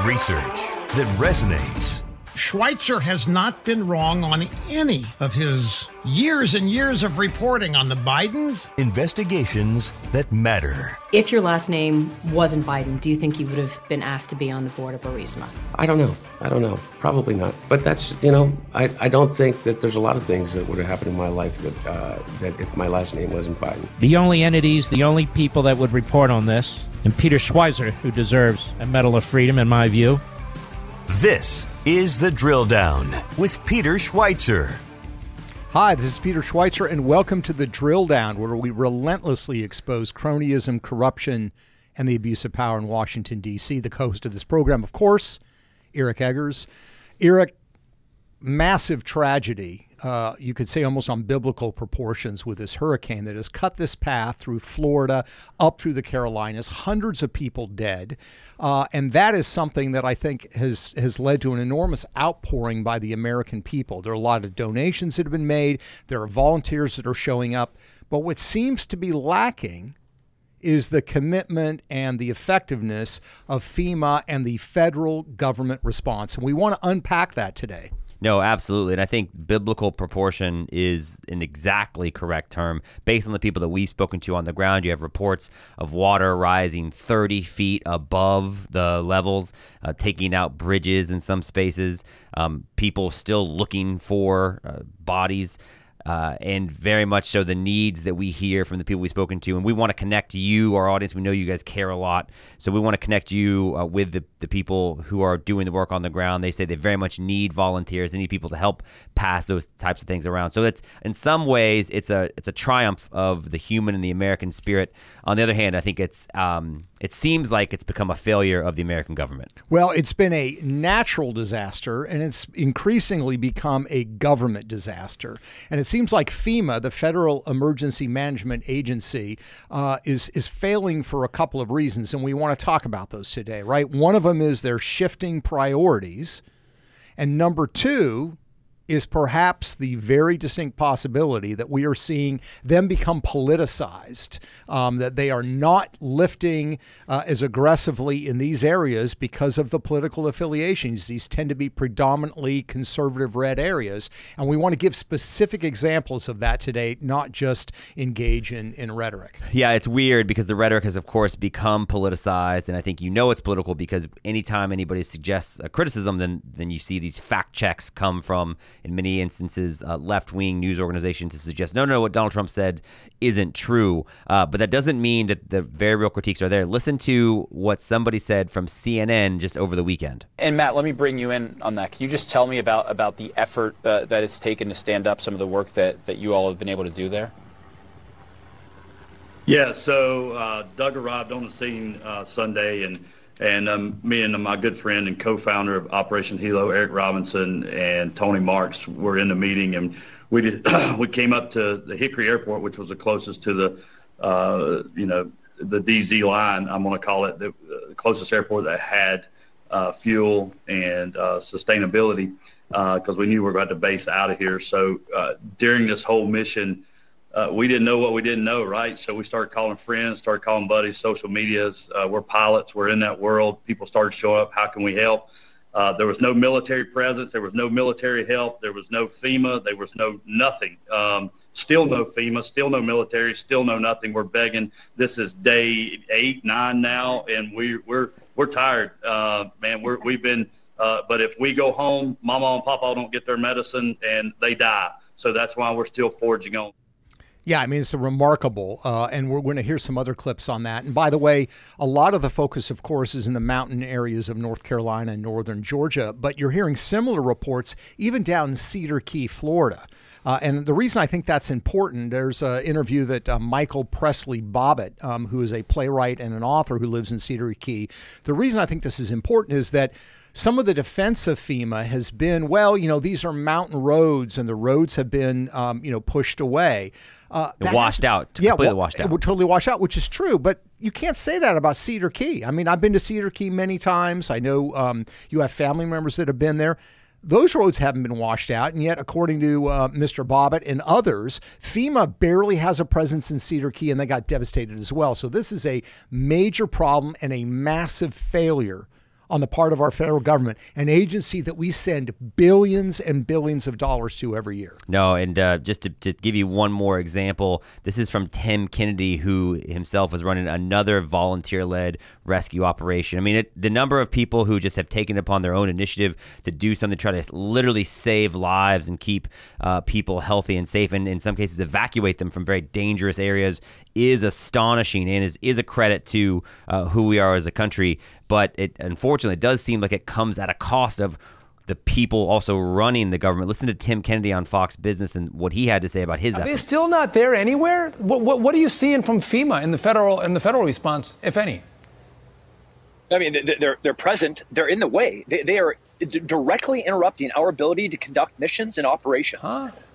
Research that resonates. Schweizer has not been wrong on any of his years and years of reporting on the Bidens. Investigations that matter. If your last name wasn't Biden, do you think you would have been asked to be on the board of 𝑏𝒂? I don't know. Probably not. But that's, I don't think that there's a lot of things that would have happened in my life that if my last name wasn't Biden. The only entities, the only people that would report on this, and Peter Schweizer, who deserves a Medal of Freedom, in my view. This is The Drill Down with Peter Schweizer. Hi, this is Peter Schweizer, and welcome to The Drill Down, where we relentlessly expose cronyism, corruption, and the abuse of power in Washington, D.C. The host of this program, of course, 𝐃𝐫𝐢𝐥𝐿. Eric, massive tragedy, you could say almost on biblical proportions, with this hurricane that has cut this path through Florida, up through the Carolinas, hundreds of people dead. And that is something that I think has led to an enormous outpouring by the American people. There are a lot of donations that have been made. There are volunteers that are showing up. But what seems to be lacking is the commitment and the effectiveness of FEMA and the federal government response. And we want to unpack that today. No, absolutely. And I think biblical proportion is an exactly correct term. Based on the people that we've spoken to on the ground, you have reports of water rising 30 feet above the levels, taking out bridges in some spaces, people still looking for bodies. And very much so the needs that we hear from the people we've spoken to. And we want to connect you, our audience. We know you guys care a lot. So we want to connect you with the people who are doing the work on the ground. They say they very much need volunteers. They need people to help pass those types of things around. So that's, in some ways, it's a triumph of the human and the American spirit. On the other hand, I think it seems like it's become a failure of the American government. Well, it's been a natural disaster, and it's increasingly become a government disaster. And it seems like FEMA, the Federal Emergency Management Agency, is failing for a couple of reasons, and we want to talk about those today, right? One of them is they're shifting priorities, and number two is perhaps the very distinct possibility that we are seeing them become politicized, that they are not lifting as aggressively in these areas because of the political affiliations. These tend to be predominantly conservative red areas. And we want to give specific examples of that today, not just engage in rhetoric. Yeah, it's weird because the rhetoric has, of course, become politicized. And I think it's political because anytime anybody suggests a criticism, then you see these fact checks come from, in many instances, left-wing news organizations to suggest, no, what Donald Trump said isn't true. But that doesn't mean that the very real critiques are there. Listen to what somebody said from CNN just over the weekend. And Matt, let me bring you in on that. Can you just tell me about the effort that it's taken to stand up some of the work that you all have been able to do there? Yeah, so Doug arrived on the scene Sunday, and me and my good friend and co-founder of Operation Hilo, Eric Robinson, and Tony Marks were in the meeting, and we came up to the Hickory Airport, which was the closest to the DZ line, I'm going to call it, the closest airport that had fuel and sustainability, because we knew we were about to base out of here. So during this whole mission, we didn't know what we didn't know, right? So we started calling friends, started calling buddies, social medias. We're pilots. We're in that world. People started showing up. How can we help? There was no military presence. There was no military help. There was no FEMA. There was no nothing. Still no FEMA. Still no military. Still no nothing. We're begging. This is day 8, 9 now, and we're tired, man. We've been. But if we go home, Mama and Papa don't get their medicine, and they die. So that's why we're still forging on. Yeah, I mean, it's remarkable, and we're going to hear some other clips on that. And by the way, a lot of the focus, of course, is in the mountain areas of North Carolina and northern Georgia, but you're hearing similar reports even down in Cedar Key, Florida. And the reason I think that's important, there's an interview that Michael Presley Bobbitt, who is a playwright and an author who lives in Cedar Key. The reason I think this is important is that some of the defense of FEMA has been, well, these are mountain roads and the roads have been, pushed away. Washed out, completely washed out. It would totally wash out, which is true. But you can't say that about Cedar Key. I mean, I've been to Cedar Key many times. I know you have family members that have been there. Those roads haven't been washed out. And yet, according to Mr. Bobbitt and others, FEMA barely has a presence in Cedar Key, and they got devastated as well. So this is a major problem and a massive failure on the part of our federal government, an agency that we send billions and billions of dollars to every year. No, and just to give you one more example, this is from Tim Kennedy, who himself was running another volunteer-led rescue operation. I mean, the number of people who just have taken it upon their own initiative to do something to try to literally save lives and keep people healthy and safe, and in some cases evacuate them from very dangerous areas, is astonishing and is a credit to who we are as a country. But it unfortunately does seem like it comes at a cost of the people also running the government. Listen to Tim Kennedy on Fox Business and what he had to say about his efforts. Are they still not there anywhere? What are you seeing from FEMA in the federal response, if any? I mean, they're present. They're in the way. They are directly interrupting our ability to conduct missions and operations.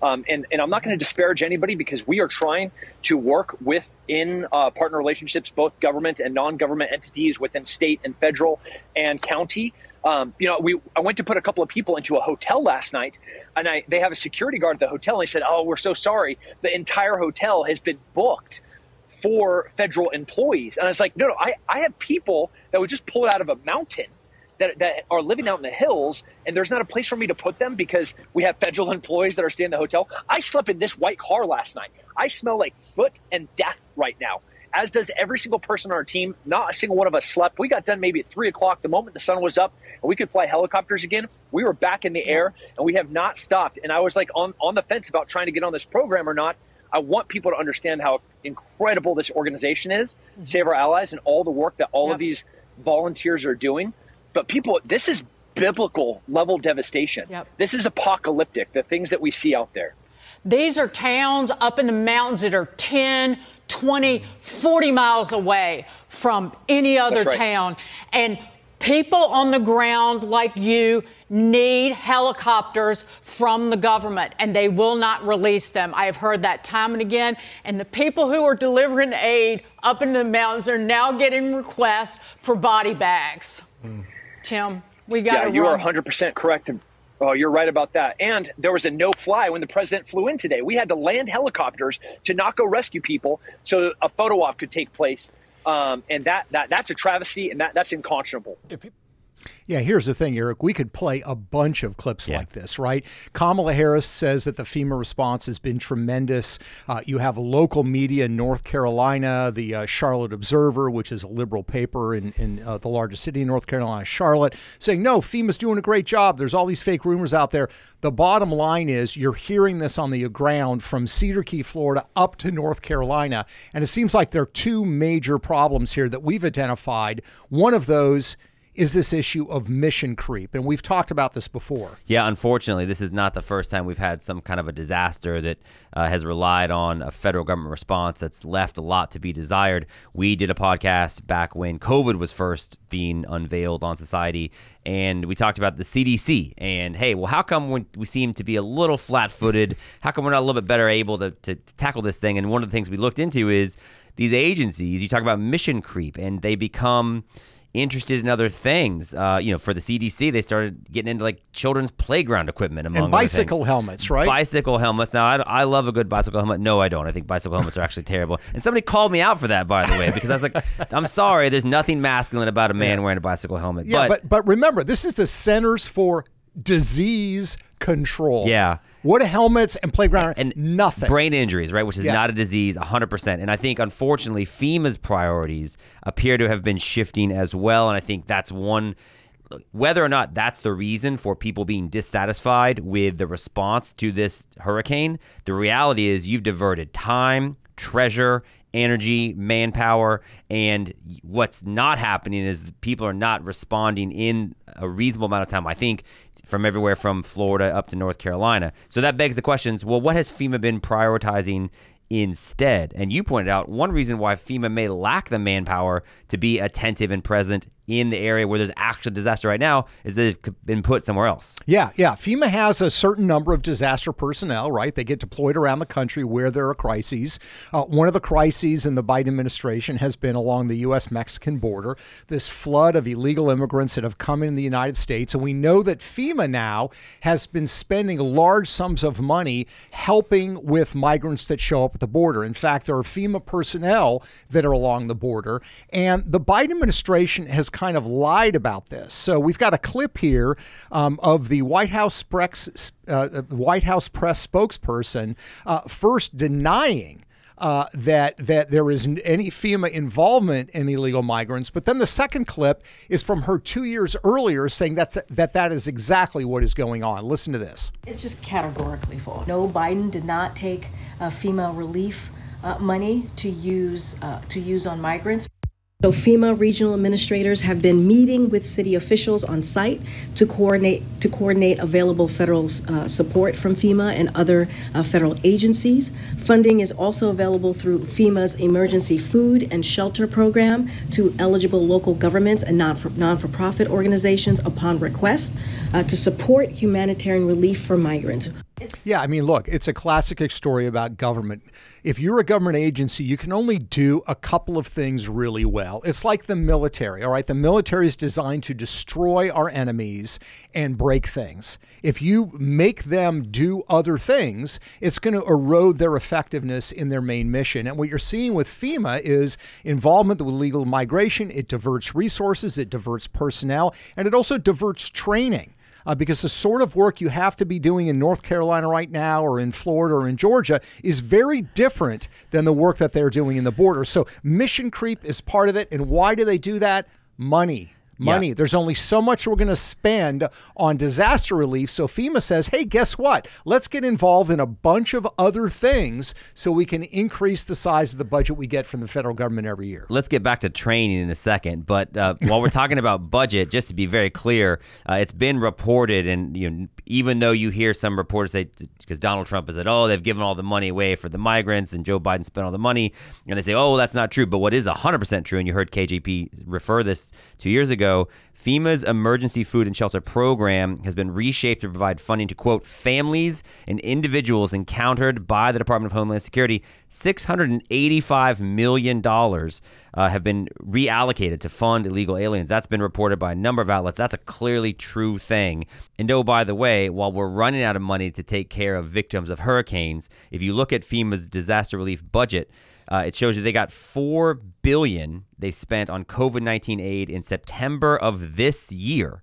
And I'm not going to disparage anybody, because we are trying to work within partner relationships, both government and non-government entities within state and federal and county. I went to put a couple of people into a hotel last night, and they have a security guard at the hotel, and they said, "Oh, we're so sorry. The entire hotel has been booked for federal employees." And I was like, no, I have people that would just pull it out of a mountain that are living out in the hills, and there's not a place for me to put them because we have federal employees that are staying in the hotel. I slept in this white car last night. I smell like foot and death right now, as does every single person on our team. Not a single one of us slept. We got done maybe at 3 o'clock the moment the sun was up and we could fly helicopters again. We were back in the air, and we have not stopped. And I was like on the fence about trying to get on this program or not. I want people to understand how incredible this organization is, Save Our Allies, and all the work that all of these volunteers are doing. But people, this is biblical level devastation. This is apocalyptic, the things that we see out there. These are towns up in the mountains that are 10, 20, 40 miles away from any other town. And people on the ground like you need helicopters from the government, and they will not release them. I have heard that time and again. And the people who are delivering aid up in the mountains are now getting requests for body bags. Tim, we got to run. Yeah, you are 100% correct. Oh, you're right about that. And there was a no-fly when the president flew in today. We had to land helicopters to not go rescue people so a photo op could take place. And that's a travesty, and that's unconscionable. Yeah, here's the thing, Eric. We could play a bunch of clips like this, right? Kamala Harris says that the FEMA response has been tremendous. You have a local media in North Carolina, the Charlotte Observer, which is a liberal paper in the largest city in North Carolina, Charlotte, saying, no, FEMA's doing a great job. There's all these fake rumors out there. The bottom line is you're hearing this on the ground from Cedar Key, Florida, up to North Carolina. And it seems like there are two major problems here that we've identified. One of those is this issue of mission creep. And we've talked about this before. Yeah, unfortunately, this is not the first time we've had some kind of a disaster that has relied on a federal government response that's left a lot to be desired. We did a podcast back when COVID was first being unveiled on society, and we talked about the CDC. And, hey, well, how come we seem to be a little flat-footed? How come we're not a little bit better able to tackle this thing? And one of the things we looked into is these agencies, you talk about mission creep, and they become interested in other things. For the CDC, they started getting into like children's playground equipment, among and bicycle helmets, right? Bicycle helmets. Now, I love a good bicycle helmet. No, I don't. I think bicycle helmets are actually terrible. And somebody called me out for that, by the way, because I was like, I'm sorry, there's nothing masculine about a man wearing a bicycle helmet. Yeah, but remember, this is the Centers for Disease Control. Yeah. What helmets and playground and nothing. Brain injuries, right, which is not a disease, 100%. And I think, unfortunately, FEMA's priorities appear to have been shifting as well. And I think that's one, whether or not that's the reason for people being dissatisfied with the response to this hurricane, the reality is you've diverted time, treasure, energy, manpower, and what's not happening is people are not responding in a reasonable amount of time. I think from everywhere from Florida up to North Carolina. So that begs the questions, well, what has FEMA been prioritizing instead? And you pointed out one reason why FEMA may lack the manpower to be attentive and present in the area where there's actual disaster right now is that they've been put somewhere else. Yeah. FEMA has a certain number of disaster personnel, right? They get deployed around the country where there are crises. One of the crises in the Biden administration has been along the U.S.-Mexican border, this flood of illegal immigrants that have come in the United States. And we know that FEMA now has been spending large sums of money helping with migrants that show up at the border. In fact, there are FEMA personnel that are along the border, and the Biden administration has kind of lied about this. So we've got a clip here of the White House press spokesperson first denying that there is any FEMA involvement in illegal migrants. But then the second clip is from her 2 years earlier saying that is exactly what is going on. Listen to this. It's just categorically false. No, Biden did not take FEMA relief money to use on migrants. So FEMA regional administrators have been meeting with city officials on site to coordinate available federal support from FEMA and other federal agencies. Funding is also available through FEMA's emergency food and shelter program to eligible local governments and non-for-profit organizations upon request to support humanitarian relief for migrants. Yeah, I mean, look, it's a classic story about government. If you're a government agency, you can only do a couple of things really well. It's like the military, all right? The military is designed to destroy our enemies and break things. If you make them do other things, it's going to erode their effectiveness in their main mission. And what you're seeing with FEMA is involvement with illegal migration. It diverts resources, it diverts personnel, and it also diverts training. Because the sort of work you have to be doing in North Carolina right now or in Florida or in Georgia is very different than the work that they're doing in the border. So mission creep is part of it. And why do they do that? Money. Yeah. There's only so much we're going to spend on disaster relief. So FEMA says, hey, guess what? Let's get involved in a bunch of other things so we can increase the size of the budget we get from the federal government every year. Let's get back to training in a second. But while we're talking about budget, just to be very clear, it's been reported, and even though you hear some reporters say, because Donald Trump has said, oh, they've given all the money away for the migrants and Joe Biden spent all the money, and they say, oh, that's not true. But what is 100% true, and you heard KJP refer this 2 years ago, FEMA's emergency food and shelter program has been reshaped to provide funding to, quote, families and individuals encountered by the Department of Homeland Security. $685 million have been reallocated to fund illegal aliens. That's been reported by a number of outlets. That's a clearly true thing. And oh, by the way, while we're running out of money to take care of victims of hurricanes, if you look at FEMA's disaster relief budget, it shows you they got $4 billion they spent on COVID-19 aid in September of this year,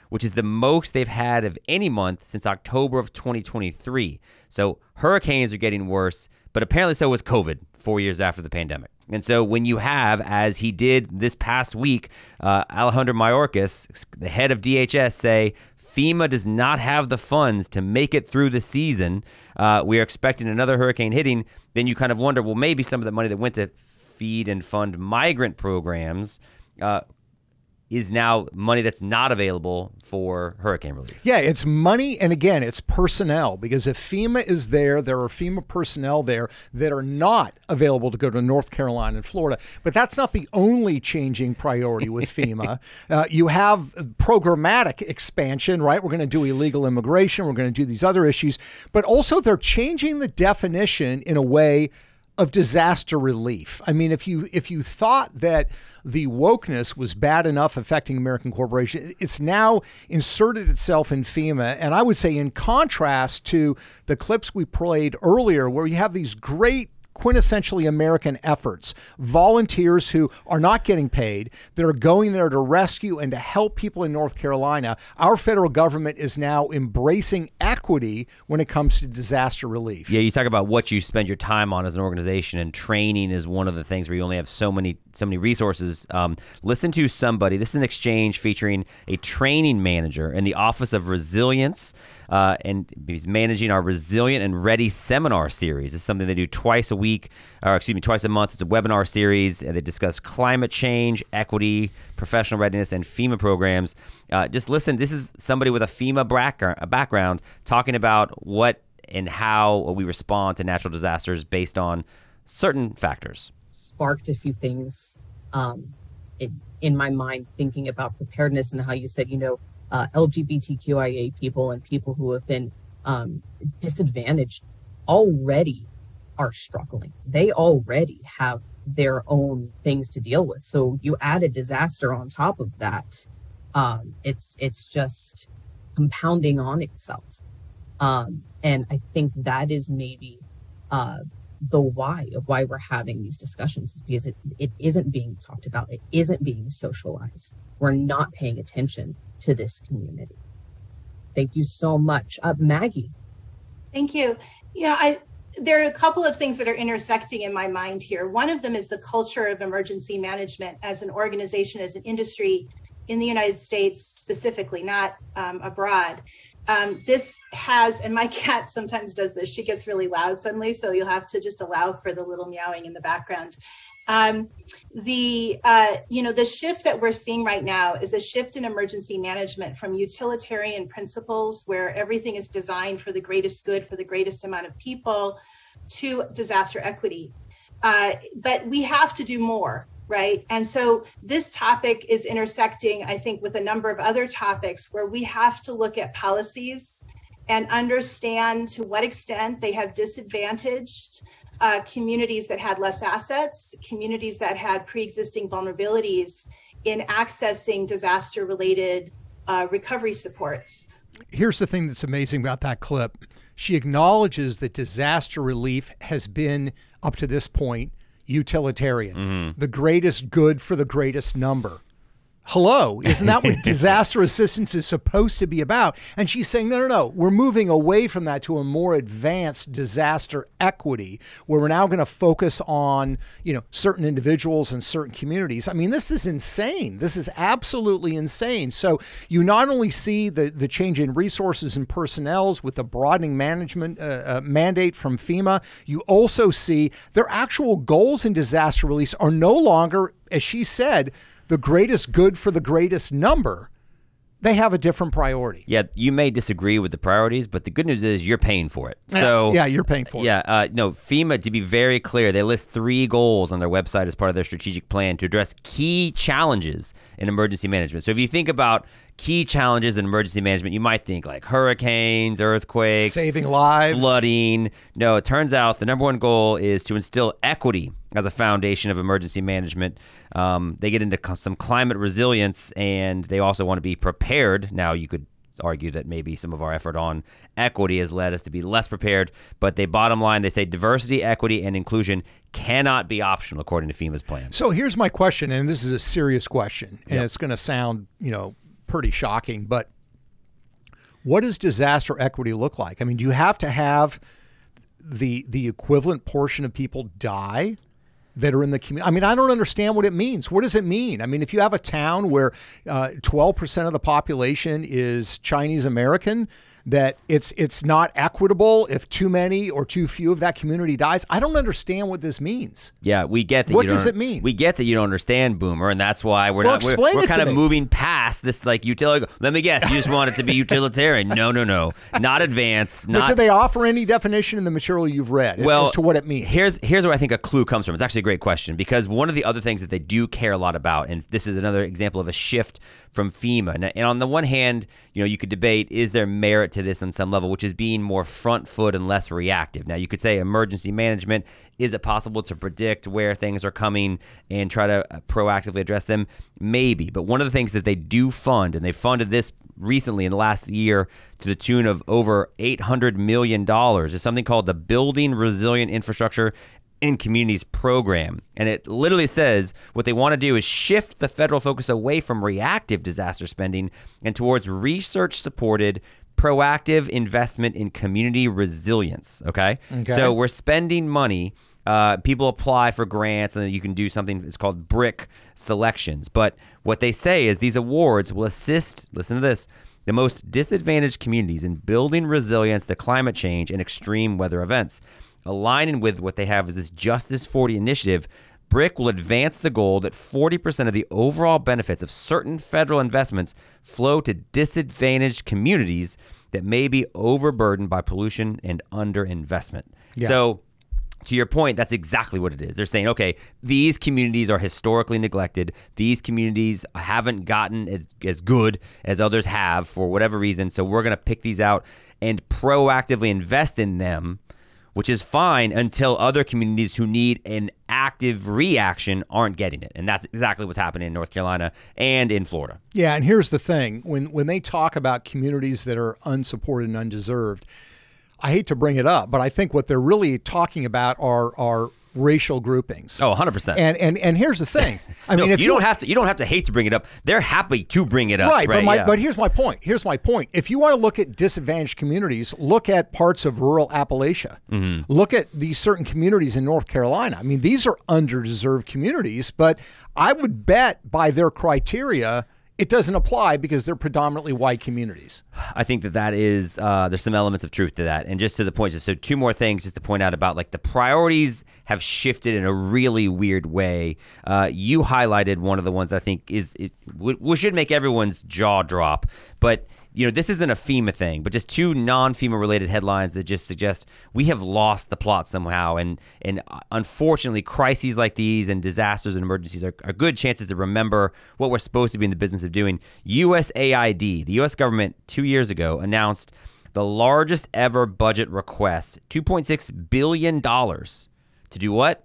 which is the most they've had of any month since October of 2023. So hurricanes are getting worse, but apparently so was COVID 4 years after the pandemic. And so when you have, as he did this past week, Alejandro Mayorkas, the head of DHS, say FEMA does not have the funds to make it through the season, we are expecting another hurricane hitting, then you kind of wonder, well, maybe some of the money that went to feed and fund migrant programs is now money that's not available for hurricane relief. Yeah, it's money, and again, it's personnel, because if FEMA is there, there are FEMA personnel there that are not available to go to North Carolina and Florida. But that's not the only changing priority with FEMA. You have programmatic expansion, right? We're going to do illegal immigration. We're going to do these other issues. But also they're changing the definition in a way of disaster relief. I mean, if you thought that the wokeness was bad enough affecting American corporations, it's now inserted itself in FEMA. And I would say in contrast to the clips we played earlier, where you have these great quintessentially American efforts, volunteers who are not getting paid, that are going there to rescue and to help people in North Carolina. Our federal government is now embracing equity when it comes to disaster relief. Yeah, you talk about what you spend your time on as an organization, and training is one of the things where you only have so many resources. Listen to somebody. This is an exchange featuring a training manager in the Office of Resilience, and he's managing our Resilient and Ready seminar series. It's something they do twice a month. It's a webinar series, and they discuss climate change, equity, professional readiness, and FEMA programs. Just listen. This is somebody with a FEMA background talking about what and how we respond to natural disasters based on certain factors. Sparked a few things in my mind, thinking about preparedness and how you said, LGBTQIA people and people who have been disadvantaged already are struggling. They already have their own things to deal with. So you add a disaster on top of that, it's just compounding on itself. And I think that is maybe the why of why we're having these discussions is because it isn't being talked about. It isn't being socialized. We're not paying attention to this community. Thank you so much. Maggie. Thank you. Yeah, there are a couple of things that are intersecting in my mind here. One of them is the culture of emergency management as an organization, as an industry in the United States specifically, not abroad. This has, and my cat sometimes does this, she gets really loud suddenly, so you'll have to just allow for the little meowing in the background. The shift that we're seeing right now is a shift in emergency management from utilitarian principles where everything is designed for the greatest good for the greatest amount of people to disaster equity. But we have to do more, right? And so this topic is intersecting, I think, with a number of other topics where we have to look at policies and understand to what extent they have disadvantaged communities that had less assets, communities that had pre-existing vulnerabilities in accessing disaster-related recovery supports. Here's the thing that's amazing about that clip. She acknowledges that disaster relief has been, up to this point, utilitarian. The greatest good for the greatest number. Hello, isn't that what disaster assistance is supposed to be about? And she's saying, no, we're moving away from that to a more advanced disaster equity, where we're now going to focus on, certain individuals and certain communities. I mean, this is insane. This is absolutely insane. So you not only see the change in resources and personnels with the broadening management mandate from FEMA, you also see their actual goals in disaster release are no longer, as she said, the greatest good for the greatest number. They have a different priority. Yeah, you may disagree with the priorities, but the good news is you're paying for it. So yeah, you're paying for it. Yeah, no, FEMA, to be very clear, they list 3 goals on their website as part of their strategic plan to address key challenges in emergency management. So if you think about key challenges in emergency management, you might think like hurricanes, earthquakes, saving lives, flooding. No, it turns out the number 1 goal is to instill equity as a foundation of emergency management. They get into some climate resilience, and they also want to be prepared. Now, you could argue that maybe some of our effort on equity has led us to be less prepared, but bottom line, they say diversity, equity, and inclusion cannot be optional according to FEMA's plan. So here's my question, and this is a serious question, and it's going to sound, pretty shocking, but what does disaster equity look like? I mean, do you have to have the equivalent portion of people die that are in the community? I mean, I don't understand what it means. What does it mean? I mean, if you have a town where 12% of the population is Chinese American, that it's not equitable if too many or too few of that community dies. I don't understand what this means. Yeah, we get that. What does it mean? We get that you don't understand, Boomer, and that's why we're kind of moving past this like utility. Let me guess, you just want it to be utilitarian. No, not advanced. But do they offer any definition in the material you've read as to what it means? Here's where I think a clue comes from. It's actually a great question, because one of the other things that they do care a lot about, and this is another example of a shift from FEMA. And on the one hand, you could debate, is there merit to this on some level, which is being more front foot and less reactive. Now, you could say emergency management, is it possible to predict where things are coming and try to proactively address them? Maybe. But one of the things that they do fund, and they funded this recently in the last year to the tune of over $800 million, is something called the Building Resilient Infrastructure in Communities program. And it literally says what they want to do is shift the federal focus away from reactive disaster spending and towards research-supported proactive investment in community resilience. Okay? So we're spending money. People apply for grants, and then you can do something that's called BRIC selections. But what they say is these awards will assist, listen to this, the most disadvantaged communities in building resilience to climate change and extreme weather events. Aligning with what they have is this Justice 40 initiative, BRIC will advance the goal that 40% of the overall benefits of certain federal investments flow to disadvantaged communities that may be overburdened by pollution and underinvestment. Yeah. So, to your point, that's exactly what it is. They're saying, okay, these communities are historically neglected. These communities haven't gotten as good as others have for whatever reason. So we're going to pick these out and proactively invest in them, which is fine until other communities who need an active reaction aren't getting it. And that's exactly what's happening in North Carolina and in Florida. Yeah, and here's the thing. When they talk about communities that are unsupported and undeserved, I hate to bring it up, but I think what they're really talking about are racial groupings. Oh, 100%. And here's the thing. I mean, if you don't have to hate to bring it up. They're happy to bring it up. Right. But here's my point. If you want to look at disadvantaged communities, look at parts of rural Appalachia. Mm-hmm. Look at these certain communities in North Carolina. I mean, these are underdeserved communities, but I would bet by their criteria, it doesn't apply because they're predominantly white communities. I think that is, there's some elements of truth to that. And just to the point, so two more things just to point out about like the priorities have shifted in a really weird way. You highlighted one of the ones that I think should make everyone's jaw drop. But, you know, this isn't a FEMA thing, but just two non-FEMA related headlines that just suggest we have lost the plot somehow. And unfortunately, crises like these and disasters and emergencies are good chances to remember what we're supposed to be in the business of doing. USAID, the U.S. government 2 years ago, announced the largest ever budget request, $2.6 billion to do what?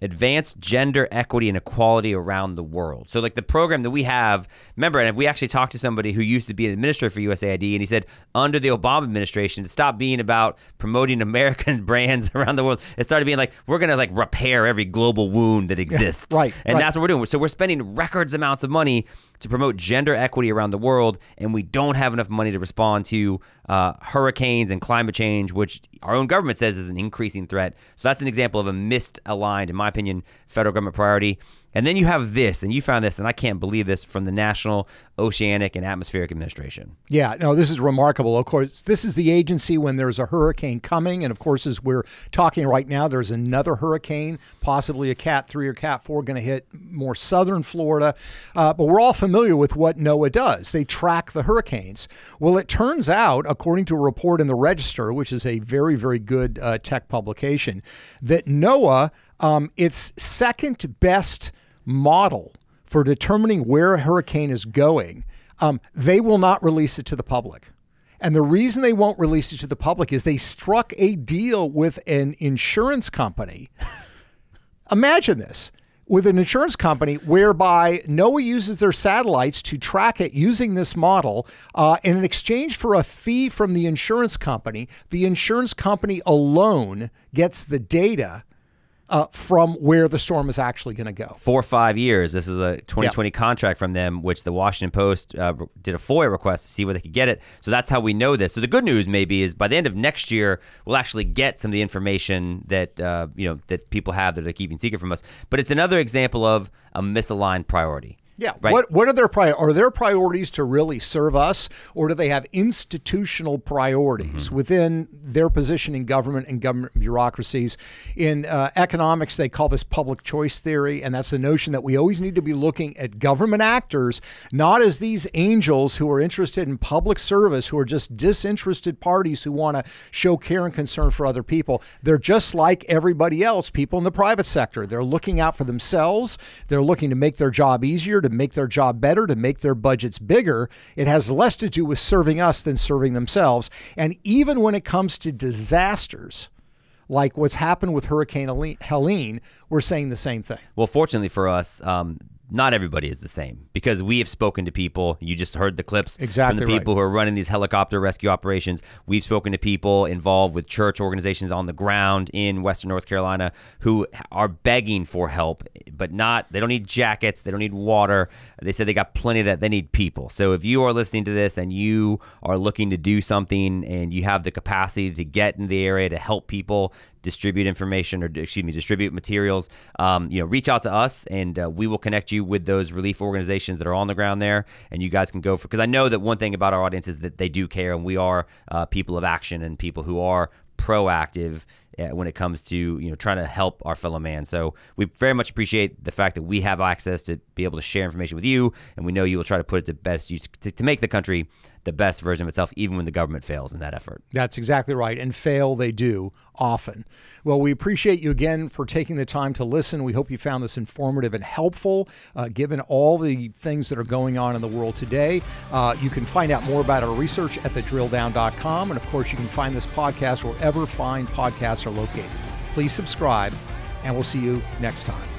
Advance gender equity and equality around the world. So like the program that we have, remember, and we actually talked to somebody who used to be an administrator for USAID, and he said under the Obama administration, it stopped being about promoting American brands around the world. It started being like, we're going to like repair every global wound that exists. Yeah, right. And that's what we're doing. So we're spending records amounts of money to promote gender equity around the world, and we don't have enough money to respond to hurricanes and climate change, which our own government says is an increasing threat. So that's an example of a misaligned, in my opinion, federal government priority. And then you have this, and you found this, and I can't believe this, from the National Oceanic and Atmospheric Administration. Yeah, no, this is remarkable. Of course, this is the agency when there's a hurricane coming. And of course, as we're talking right now, there's another hurricane, possibly a Cat 3 or Cat 4, going to hit more southern Florida. But we're all familiar with what NOAA does. They track the hurricanes. Well, it turns out, according to a report in the Register, which is a very, very good tech publication, that NOAA, its second best model for determining where a hurricane is going, they will not release it to the public. And the reason they won't release it to the public is they struck a deal with an insurance company. Imagine this. With an insurance company whereby NOAA uses their satellites to track it using this model, and in exchange for a fee from the insurance company alone gets the data from where the storm is actually going to go. 4 or 5 years. This is a 2020 contract from them, which the Washington Post did a FOIA request to see where they could get it. So that's how we know this. So the good news maybe is by the end of next year, we'll actually get some of the information that that people have that they're keeping secret from us. But it's another example of a misaligned priority. Yeah. Right. What are their priorities? Are their priorities to really serve us, or do they have institutional priorities within their position in government and government bureaucracies? In economics, they call this public choice theory, and that's the notion that we always need to be looking at government actors not as these angels who are interested in public service, who are just disinterested parties who want to show care and concern for other people. They're just like everybody else, people in the private sector. They're looking out for themselves. They're looking to make their job easier, to make their job better, to make their budgets bigger. It has less to do with serving us than serving themselves. And even when it comes to disasters, like what's happened with Hurricane Helene, we're saying the same thing. Well, fortunately for us, not everybody is the same, because we have spoken to people. You just heard the clips from the people who are running these helicopter rescue operations. We've spoken to people involved with church organizations on the ground in Western North Carolina who are begging for help, but they don't need jackets. They don't need water. They said they got plenty of that. They need people. So if you are listening to this and you are looking to do something and you have the capacity to get in the area to help people, distribute information, or distribute materials, reach out to us, and we will connect you with those relief organizations that are on the ground there, and you guys can go because I know that one thing about our audience is that they do care, and we are people of action and people who are proactive when it comes to trying to help our fellow man. So we very much appreciate the fact that we have access to be able to share information with you, and we know you will try to put it to best use to make the country the best version of itself, even when the government fails in that effort. That's exactly right. And fail they do often. Well, we appreciate you again for taking the time to listen. We hope you found this informative and helpful, given all the things that are going on in the world today. You can find out more about our research at thedrilldown.com. And of course, you can find this podcast wherever fine podcasts are located. Please subscribe, and we'll see you next time.